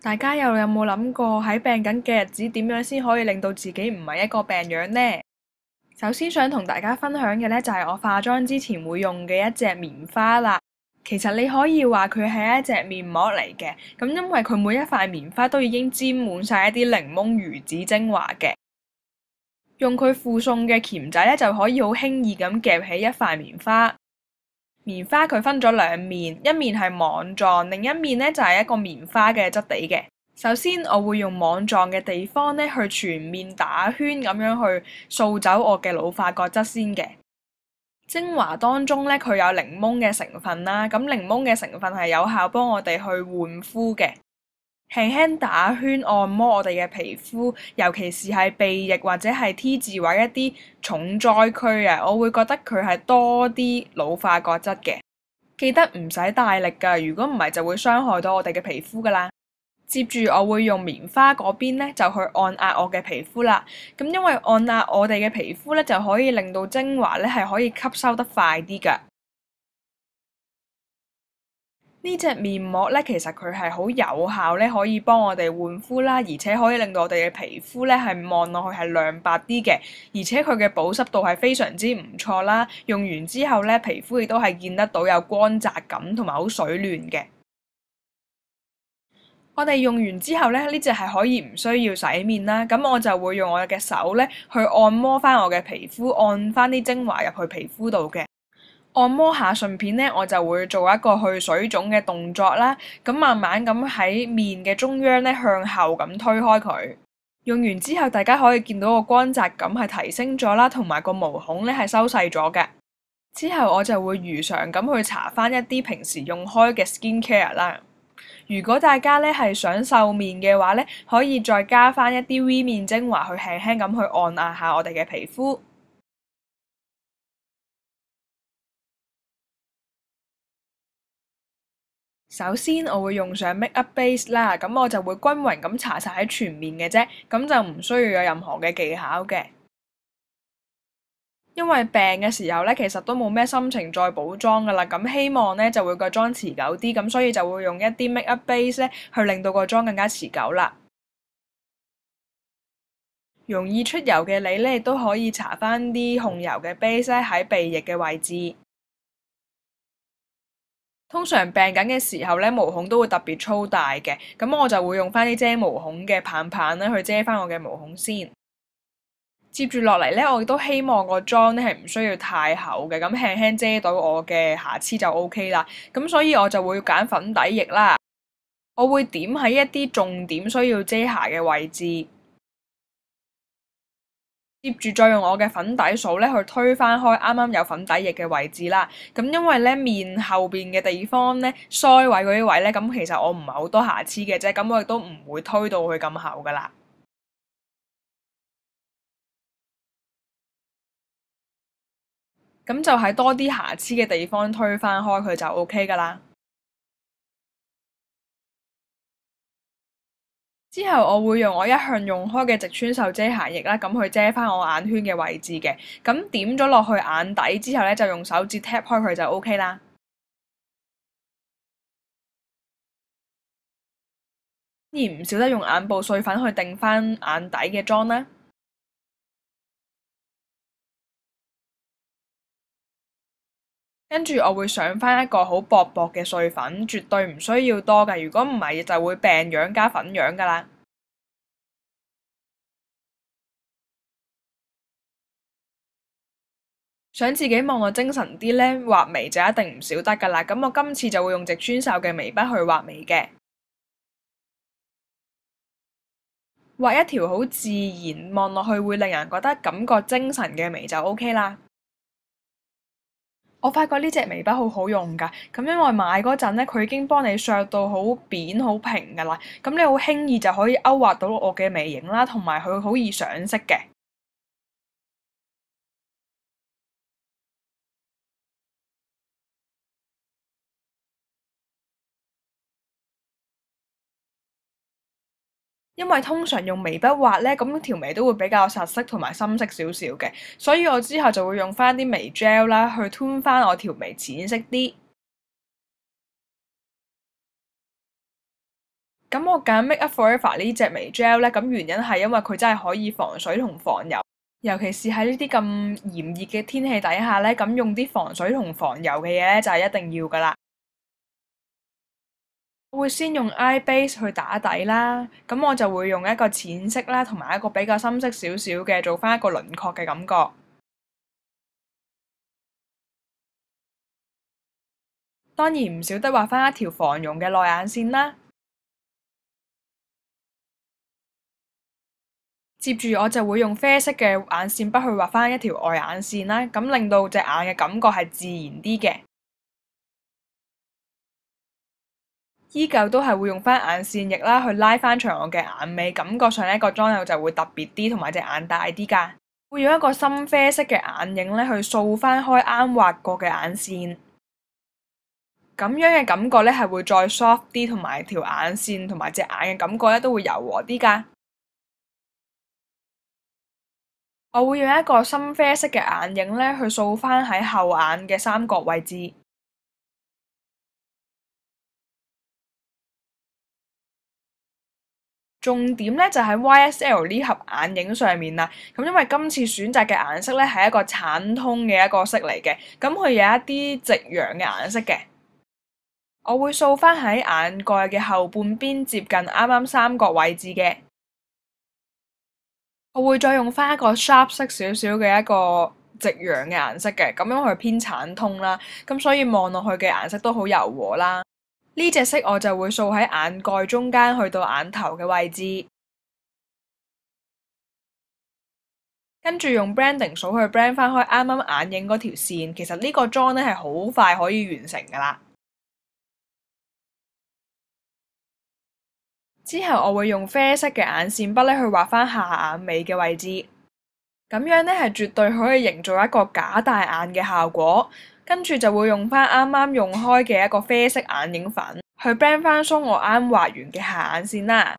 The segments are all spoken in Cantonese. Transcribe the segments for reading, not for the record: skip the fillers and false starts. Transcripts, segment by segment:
大家又有冇諗過喺病緊嘅日子點樣先可以令到自己唔係一個病樣呢？首先想同大家分享嘅呢，就係我化妝之前會用嘅一隻棉花啦。其實你可以話佢係一隻面膜嚟嘅，咁因為佢每一塊棉花都已經沾滿晒一啲檸檬魚子精華嘅。用佢附送嘅鉗仔呢，就可以好輕易咁夾起一塊棉花。棉花佢分咗兩面，一面係網狀，另一面呢就係一個棉花嘅質地嘅。首先我會用網狀嘅地方呢去全面打圈咁樣去掃走我嘅老化角質先嘅。精華當中呢，佢有檸檬嘅成分啦，咁檸檬嘅成分係有效幫我哋去換膚嘅。輕輕打圈按摩我哋嘅皮膚，尤其是係鼻翼或者係 T 字位一啲重災區啊，我會覺得佢係多啲老化角質嘅。記得唔使大力㗎，如果唔係就會傷害到我哋嘅皮膚㗎啦。接住我會用棉花嗰邊呢，就去按壓我嘅皮膚啦。咁因為按壓我哋嘅皮膚呢，就可以令到精華呢係可以吸收得快啲㗎。呢隻面膜咧，其實佢係好有效咧，可以幫我哋換膚啦，而且可以令到我哋嘅皮膚咧係望落去係亮白啲嘅，而且佢嘅保濕度係非常之唔錯啦。用完之後咧，皮膚亦都係見得到有光澤感同埋好水嫩嘅。我哋用完之後咧，呢隻係可以唔需要洗面啦，咁我就會用我嘅手咧去按摩翻我嘅皮膚，按翻啲精華入去皮膚度嘅。按摩下，順便呢，我就會做一個去水腫嘅動作啦。咁慢慢咁喺面嘅中央呢，向後咁推開佢。用完之後，大家可以見到個光澤感係提升咗啦，同埋個毛孔呢係收細咗嘅。之後我就會如常咁去搽翻一啲平時用開嘅 skincare 啦。如果大家呢係想瘦面嘅話呢，可以再加翻一啲 V 面精華去輕輕咁去按壓下我哋嘅皮膚。首先我會用上 make up base 啦，咁我就會均勻咁搽晒喺全面嘅啫，咁就唔需要有任何嘅技巧嘅。因為病嘅時候呢，其實都冇咩心情再補妝噶啦，咁希望呢就會個妝持久啲，咁所以就會用一啲 make up base 呢去令到個妝更加持久啦。容易出油嘅你呢，亦都可以搽翻啲控油嘅 base 咧喺鼻翼嘅位置。通常病緊嘅時候咧，毛孔都會特別粗大嘅，咁我就會用翻啲遮毛孔嘅棒棒咧去遮翻我嘅毛孔先。接住落嚟咧，我亦都希望個妝咧係唔需要太厚嘅，咁輕輕遮到我嘅瑕疵就 OK 啦。咁所以我就會揀粉底液啦，我會點喺一啲重點需要遮瑕嘅位置。接住再用我嘅粉底掃咧去推返開啱啱有粉底液嘅位置啦。咁因為咧面後邊嘅地方咧腮位嗰啲位咧，咁其實我唔係好多瑕疵嘅啫，咁我亦都唔會推到佢咁厚噶啦。咁就喺多啲瑕疵嘅地方推返開佢就 OK 噶啦。之後我會用我一向用開嘅直川秀遮瑕液啦，咁去遮翻我眼圈嘅位置嘅。咁點咗落去眼底之後咧，就用手指 tap 開佢就 OK 啦。而唔少得用眼部碎粉去定翻眼底嘅妝啦。跟住我會上翻一個好薄薄嘅碎粉，絕對唔需要多㗎。如果唔係就會病樣加粉樣㗎啦。想自己望落精神啲呢，畫眉就一定唔少得㗎啦。咁我今次就會用直川秀嘅眉筆去畫眉嘅，畫一條好自然，望落去會令人覺得感覺精神嘅眉就 OK 啦。我發覺呢隻眉筆好好用㗎，咁因為買嗰陣呢，佢已經幫你削到好扁好平㗎啦，咁你好輕易就可以勾畫到我嘅眉形啦，同埋佢好易上色嘅。因為通常用眉筆畫呢，咁條眉都會比較實色同埋深色少少嘅，所以我之後就會用翻啲眉 gel 啦，去 tone 翻我條眉淺色啲。咁我揀 Make Up Forever 呢隻眉 gel 咧，咁原因係因為佢真係可以防水同防油，尤其是喺呢啲咁炎熱嘅天氣底下咧，咁用啲防水同防油嘅嘢咧就係一定要噶啦。我會先用 eye base 去打底啦，咁我就會用一個淺色啦，同埋一個比較深色少少嘅，做翻一個輪廓嘅感覺。當然唔少得畫翻一條防溶嘅內眼線啦。接住我就會用啡色嘅眼線筆去畫翻一條外眼線啦，咁令到隻眼嘅感覺係自然啲嘅。依舊都係會用翻眼線液啦，去拉翻長我嘅眼尾，感覺上呢個妝容就會特別啲，同埋隻眼大啲㗎。會用一個深啡色嘅眼影咧，去掃翻開啱畫過嘅眼線。咁樣嘅感覺咧係會再 soft 啲，同埋條眼線同埋隻眼嘅感覺咧都會柔和啲㗎。我會用一個深啡色嘅眼影咧，去掃翻喺後眼嘅三角位置。重點咧就喺 YSL 呢盒眼影上面啦。咁因為今次選擇嘅顏色咧係一個橙通嘅一個色嚟嘅，咁佢有一啲夕陽嘅顏色嘅。我會掃翻喺眼蓋嘅後半邊，接近啱啱三角位置嘅。我會再用翻一個 sharp 色少少嘅一個夕陽嘅顏色嘅，咁樣佢偏橙通啦，咁所以望落去嘅顏色都好柔和啦。呢隻色我就會掃喺眼蓋中間去到眼頭嘅位置，跟住用 blending 掃去 blend 翻開啱啱眼影嗰條線。其實呢個妝咧係好快可以完成噶啦。之後我會用啡色嘅眼線筆咧去畫翻下眼尾嘅位置，咁樣咧係絕對可以營造一個假大眼嘅效果。跟住就會用翻啱啱用開嘅一個啡色眼影粉去 blend 翻鬆我啱畫完嘅下眼線啦。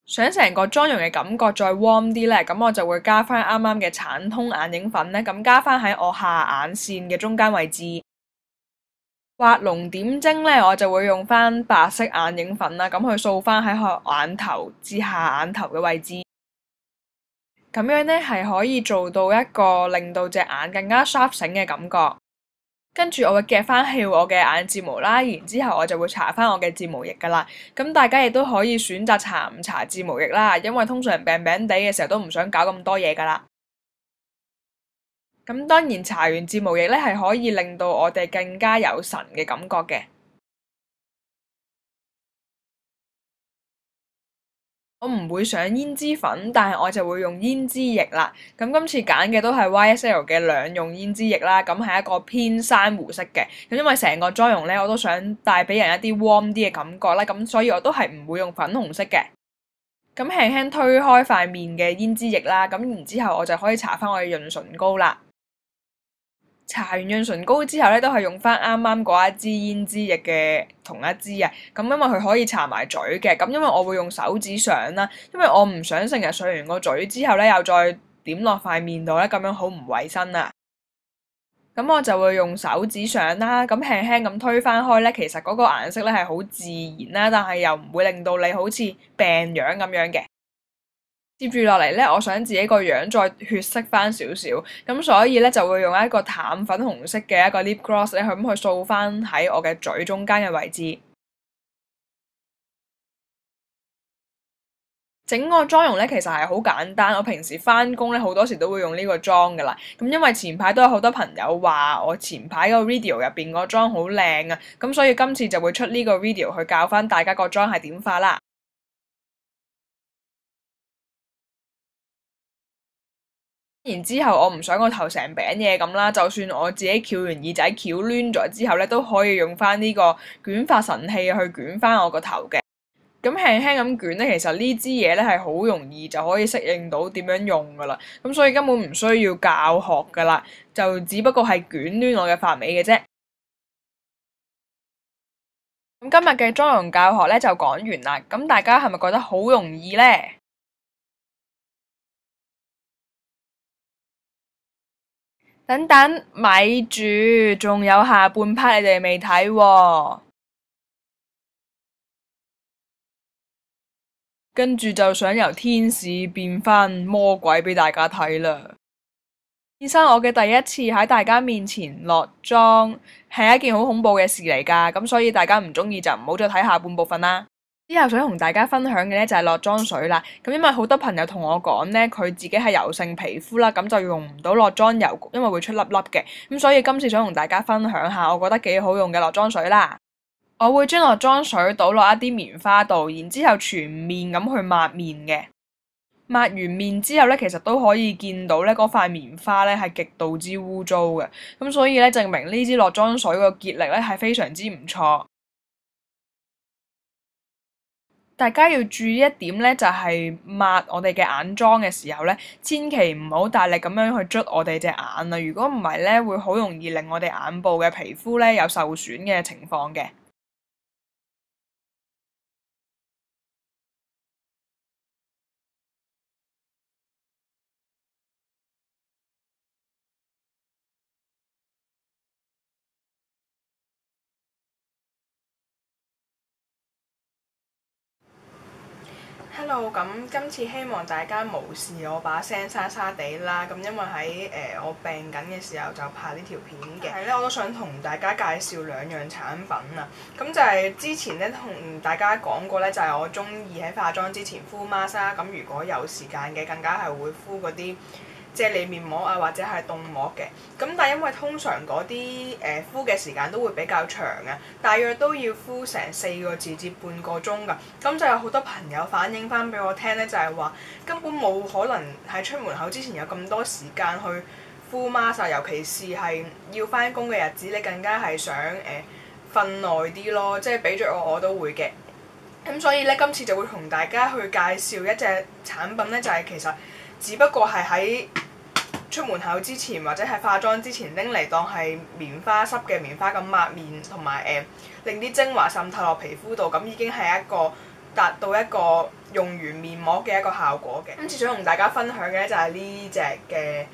想成個妝容嘅感覺再 warm 啲咧，咁我就會加翻啱啱嘅橙通眼影粉咧，咁加翻喺我下眼線嘅中間位置。畫龍點睛咧，我就會用翻白色眼影粉啦，咁去掃翻喺我眼頭至下眼頭嘅位置。咁樣咧係可以做到一個令到隻眼更加 sharp 醒嘅感覺。跟住我會夾翻起我嘅眼睫毛啦，然之後我就會搽翻我嘅睫毛液噶啦。咁大家亦都可以選擇搽唔搽睫毛液啦，因為通常病病地嘅時候都唔想搞咁多嘢噶啦。咁當然搽完睫毛液咧係可以令到我哋更加有神嘅感覺嘅。我唔會上胭脂粉，但係我就會用胭脂液啦。咁今次揀嘅都係 YSL 嘅兩用胭脂液啦，咁係一個偏珊瑚色嘅。咁因為成個妝容咧，我都想帶俾人一啲 warm 啲嘅感覺啦，咁所以我都係唔會用粉紅色嘅。咁輕輕推開塊面嘅胭脂液啦，咁然之後我就可以搽翻我嘅潤唇膏啦。搽完潤唇膏之後咧，都係用翻啱啱嗰一支胭脂液嘅同一支啊。咁因為佢可以搽埋嘴嘅，咁因為我會用手指上啦，因為我唔想成日上完個嘴之後咧，又再點落塊面度咧，咁樣好唔衛生啊。咁我就會用手指上啦，咁輕輕咁推翻開咧，其實嗰個顏色咧係好自然啦，但係又唔會令到你好似病樣咁樣嘅。接住落嚟咧，我想自己個樣再血色翻少少，咁所以咧就會用一個淡粉紅色嘅一個 lip gloss 咧，咁去掃翻喺我嘅嘴中間嘅位置。整個妝容咧其實係好簡單，我平時翻工咧好多時都會用呢個妝噶啦。咁因為前排都有好多朋友話我前排個 video 入邊個妝好靚啊，咁所以今次就會出呢個 video 去教翻大家個妝係點化啦。然之後我唔想個頭成餅嘢咁啦，就算我自己翹完耳仔翹攣咗之後咧，都可以用翻呢個捲髮神器去捲翻我個頭嘅。咁輕輕咁捲咧，其實呢支嘢咧係好容易就可以適應到點樣用噶啦，咁所以根本唔需要教學噶啦，就只不過係捲攣我嘅髮尾嘅啫。咁今日嘅妝容教學咧就講完啦，咁大家係咪覺得好容易呢？等等，咪住，仲有下半 part 你哋未睇喎。跟住就想由天使變返魔鬼俾大家睇啦。醫生，我嘅第一次喺大家面前落妝係一件好恐怖嘅事嚟㗎，咁所以大家唔中意就唔好再睇下半部分啦。之後想同大家分享嘅呢就係落妝水啦。咁因為好多朋友同我講呢，佢自己係油性皮膚啦，咁就用唔到落妝油，因為會出粒粒嘅。咁所以今次想同大家分享下，我覺得幾好用嘅落妝水啦。我會將落妝水倒落一啲棉花度，然之後全面咁去抹面嘅。抹完面之後呢，其實都可以見到呢嗰塊棉花呢係極度之污糟嘅。咁所以呢，證明呢支落妝水個潔力呢係非常之唔錯。大家要注意一點呢，就係抹我哋嘅眼妝嘅時候呢，千祈唔好大力咁樣去捽我哋隻眼啊！如果唔係呢，會好容易令我哋眼部嘅皮膚呢有受損嘅情況嘅。Hello，咁今次希望大家無視我把聲沙沙地啦，咁因為喺我病緊嘅時候就拍呢條片嘅。係咧，我都想同大家介紹兩樣產品啊。咁就係之前咧同大家講過咧，就係我中意喺化妝之前敷 mask 啦。咁如果有時間嘅，更加係會敷嗰啲啫喱面膜啊，或者係凍膜嘅。咁但係因為通常嗰啲敷嘅時間都會比較長啊，大約都要敷成4個字至半個鐘㗎。咁就有好多朋友反映翻俾我聽咧，就係話根本冇可能喺出門口之前有咁多時間去敷 mask，尤其是係要翻工嘅日子，你更加係想瞓耐啲咯。即係俾咗我都會嘅。咁所以咧，今次就會同大家去介紹一隻產品咧，就係其實只不過係喺出門口之前或者係化妝之前拎嚟當係棉花濕嘅棉花咁抹面，同埋令啲精華滲透落皮膚度，咁已經係一個達到一個用完面膜嘅一個效果嘅。今次想同大家分享嘅就係呢隻嘅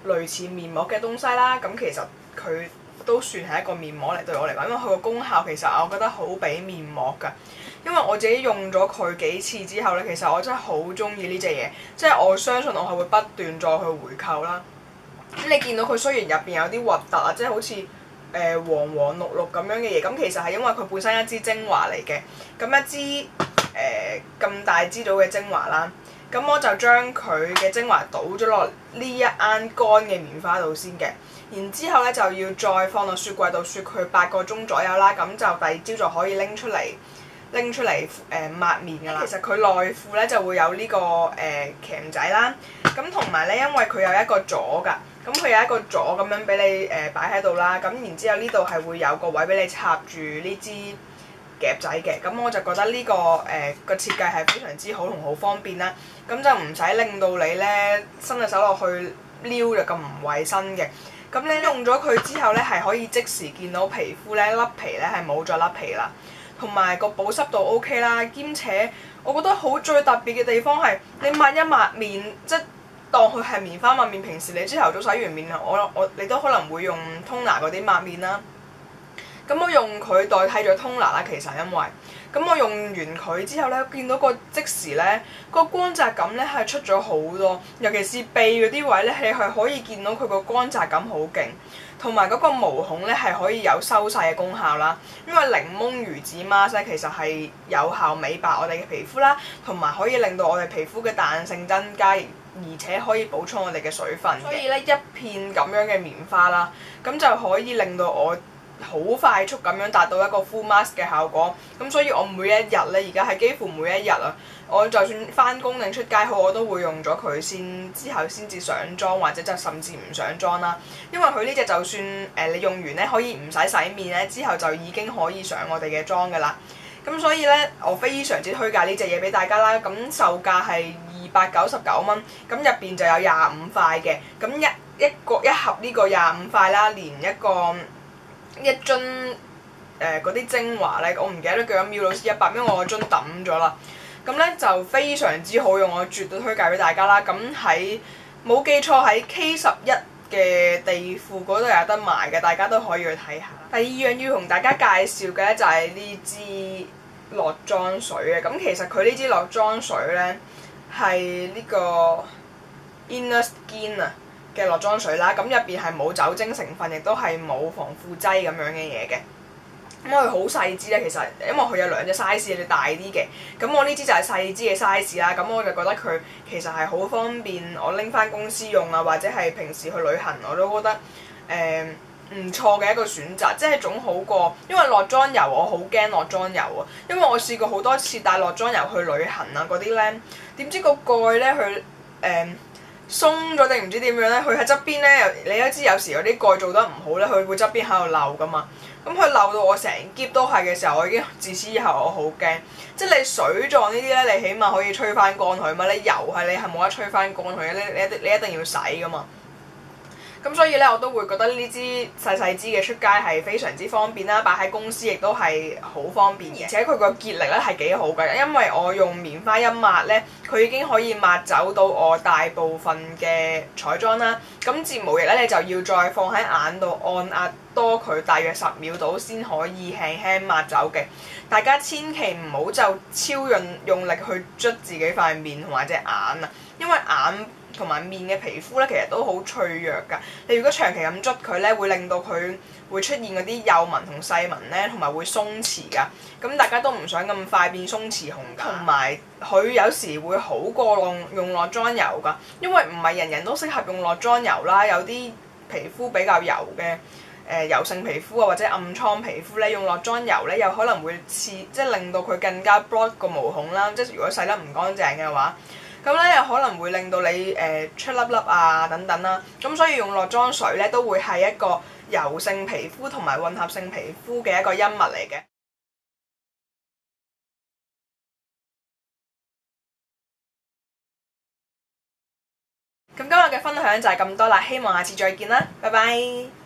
類似面膜嘅東西啦。咁其實佢都算係一個面膜嚟，對我嚟講，因為佢個功效其實我覺得好比面膜㗎。因為我自己用咗佢幾次之後咧，其實我真係好中意呢隻嘢，即係我相信我係會不斷再去回購啦。咁你見到佢雖然入邊有啲核突啊，即係好似黃黃綠綠咁樣嘅嘢，咁其實係因為佢本身一支精華嚟嘅，咁一支咁大支到嘅精華啦。咁我就將佢嘅精華倒咗落呢一啱乾嘅棉花度先嘅，然之後咧就要再放落雪櫃度雪佢8個鐘左右啦，咁就第二朝就可以拎出嚟抹面㗎啦。其實佢內褲咧就會有呢個鉗仔啦，咁同埋咧因為佢有一個座㗎，咁佢有一個座咁樣俾你擺喺度啦，咁然之後呢度係會有個位俾你插住呢支夾仔嘅，咁我就覺得呢個設計係非常之好同好方便啦，咁就唔使令到你咧伸隻手落去撩就咁唔衞生嘅。咁你用咗佢之後咧係可以即時見到皮膚咧甩皮咧係冇咗甩皮啦。同埋個保濕度 OK 啦，兼且我覺得最特別嘅地方係你抹一抹面，即係當佢係棉花抹面。平時你朝頭早洗完面啊，你都可能會用通拿嗰啲抹面啦。咁我用佢代替咗通拿啦，其實因為咁我用完佢之後咧，見到個即時咧個光澤感咧係出咗好多，尤其是鼻嗰啲位咧，你係可以見到佢個光澤感好勁。同埋嗰個毛孔咧係可以有收細嘅功效啦，因為檸檬魚子 mask 其實係有效美白我哋嘅皮膚啦，同埋可以令到我哋皮膚嘅彈性增加，而且可以補充我哋嘅水分。所以咧一片咁樣嘅棉花啦，咁就可以令到我好快速咁樣達到一個 full mask 嘅效果。咁所以我每一日咧，而家係幾乎每一日啊，我就算翻工定出街好，我都會用咗佢先，之後先至上妝或者就甚至唔上妝啦。因為佢呢隻就算你用完咧，可以唔使洗面咧，之後就已經可以上我哋嘅妝噶啦。咁所以咧，我非常之推介呢隻嘢俾大家啦。咁售價係299蚊，咁入邊就有25塊嘅。咁一盒呢個25塊啦，連一樽嗰啲精華咧，我唔記得咗幾多 ml 好似100，因為我樽抌咗啦。咁咧就非常之好用，我絕對推介俾大家啦。咁冇記錯喺 K11嘅地庫嗰度有得賣嘅，大家都可以去睇下。第二樣要同大家介紹嘅咧就係呢支落妝水嘅。咁其實佢呢支落妝水咧係呢個 Inner Skin 啊嘅落妝水啦，咁入邊係冇酒精成分，亦都係冇防腐劑咁樣嘅嘢嘅。咁佢好細支咧，其實因為佢有兩隻 size，你大啲嘅，咁我呢支就係細支嘅 size 啦。咁我就覺得佢其實係好方便我拎翻公司用啊，或者係平時去旅行我都覺得唔錯嘅一個選擇，即係總好過，因為落妝油我好驚落妝油啊，因為我試過好多次帶落妝油去旅行啊嗰啲咧，點知個蓋咧佢鬆咗定唔知點樣咧，佢喺側邊咧，你都知有時有啲蓋做得唔好咧，佢會側邊喺度漏噶嘛。咁佢漏到我成篋都係嘅時候，我已經自此以後我好驚。即係你水狀呢啲咧，你起碼可以吹翻乾佢嘛。你油你係冇得吹翻乾佢嘅，你一定要洗噶嘛。咁所以咧，我都會覺得呢支細細支嘅出街係非常之方便啦，擺喺公司亦都係好方便嘅，而且佢個潔力咧係幾好嘅，因為我用棉花一抹咧，佢已經可以抹走到我大部分嘅彩妝啦。咁睫毛液咧，你就要再放喺眼度按壓多佢大約10秒度先可以輕輕抹走嘅。大家千祈唔好就超用力去捽自己塊面同埋隻眼啊，因為眼同埋面嘅皮膚咧，其實都好脆弱㗎。你如果長期咁捽佢咧，會令到佢會出現嗰啲幼紋同細紋咧，同埋會鬆弛㗎。咁大家都唔想咁快變鬆弛紅㗎。同埋佢有時會好過用落妝油㗎，因為唔係人人都適合用落妝油啦。有啲皮膚比較油嘅油性皮膚啊，或者暗瘡皮膚咧，用落妝油咧，有可能會即係令到佢更加 block 個毛孔啦。即係如果洗得唔乾淨嘅話。咁咧又可能會令到你出粒粒啊等等啦，咁所以用落妝水咧都會係一個油性皮膚同埋混合性皮膚嘅一個恩物嚟嘅。咁今日嘅分享就係咁多啦，希望下次再見啦，拜拜。